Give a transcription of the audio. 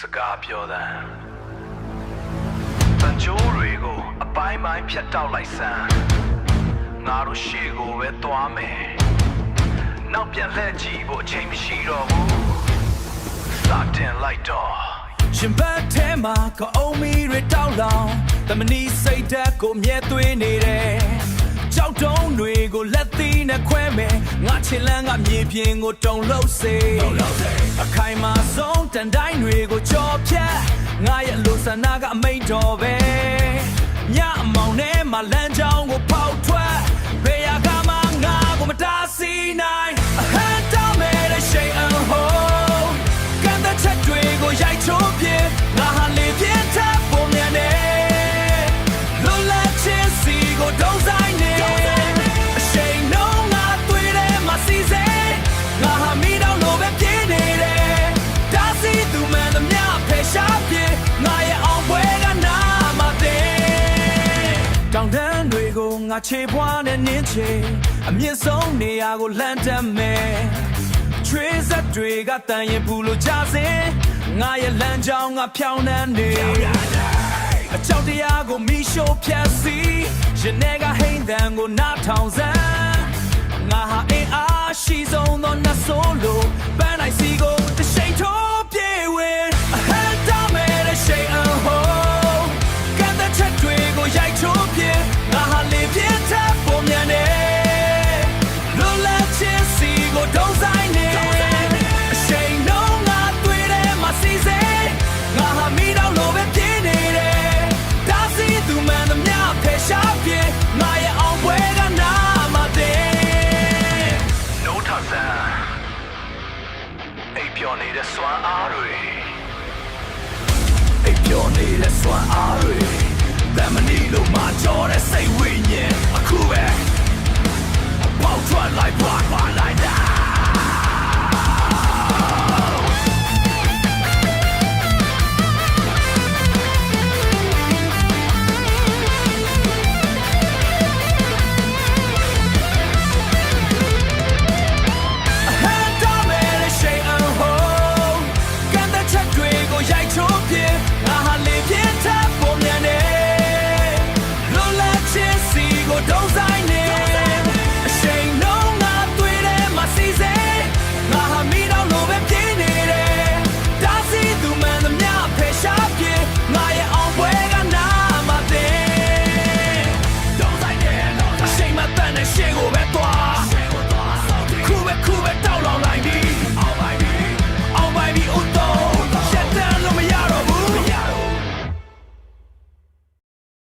စကားပြောတဲ့တန်ချိုးတွေကိုအပိုင်းပိုင်းဖြတ်တောက်လိုက်စမ်းငါတို့ရှေ့ကိုပဲသွားမယ်နောက်ပြန်လှည့်ကြည့်ဖို့အချိန်မရှိတော့ဘူးစတင်လိုက်တော့ရှင်ဘတ်ထဲမှာကအုံမီတွေတောက်လောင်တမနီစိတ်ဓာတ်ကိုမြဲသွေးနေတယ်ကြောက်တုံးတွေကိုလက်သီးနဲ့ခွဲမယ်ငါချစ်လန်းကမြေပြင်ကိုတုံလို့စေအခိုင်မာဆုံးတန်တိုင်းတွေကိုကြော်ဖြတ်ငါရဲ့လူဆန္ဒကအမိန်တော်ပဲညအမောင်ထဲမှာလမ်းကြောင်းကိုပေါက်ထွက်ဘယ်ရကမှငါကိုမတားဆီးနိုင်အဟမ်းတောင်းမဲ့တဲ့ရှိန်အဟိုးကန်တဲ့ချက်တွေကိုရိုက်ချိုးပြငါဟာလေပြင်းထပ်ပုံမြန်နေလွန်လပ်ခြင်းစီကိုဒုံဆိုင်နေအရှိန်နှုံးငါသွေးထဲမှာစီစေငါဟာမိတော့လို့ပဲပြင်းနေတယ်ဒါစီသူမှန်သမျှဖယ်ရှားပြငါရဲ့အောင်ပွဲကနာမသေးတောင်တန်းတွေကိုငါခြေပွားနဲ့နင်းချေအမြင့်ဆုံးနေရာကိုလမ်းတက်မယ်ထွေးဆက်တွေကတန်ရင်ဘူးလို့ကြစေငါရဲ့လမ်းကြောင်းကဖြောင်းနှံနေအကြောက်တရားကိုမိရှို့ဖြတ်စီရင်ထဲကဟိမ့်တန်ကိုနားထောင်စမ်းငါဟာအင်အားရှိဆုံးသောနတ်ဆိုးလို့ပန်းနိုင်စီကိုတရှိန်ထိုးပြေဝင်အဟမ်းတောင်းမဲ့တဲ့ရှိန်အဟိုးကန်တဲ့ချက်တွေကိုရိုက်ချိုးပြေငါဟာလေပြင်းထပ်ပုံမြန်နေလွန်လပ်ခြင်းစီကိုဒုံဆိုင်နေအရှိန်နှုံးငါသွေးထဲမှာစီစေငါဟာမိတော့လို့ပဲပြင်းနေတယ်ဒါစီသူမှန်သမျှဖယ်ရှားပြေငါရဲ့အောင်ပွဲကနာမသေးနိုးထဆန်းအိပ်ပျော်နေတဲ့စွမ်းအားတွေအိပ်ပျော်နေတဲ့စွမ်းအားတွေတမနီလို့မကြောတဲ့စိတ်ဝိညာဉ်အခုပဲပေါက်ထွက်လိုက်ပါ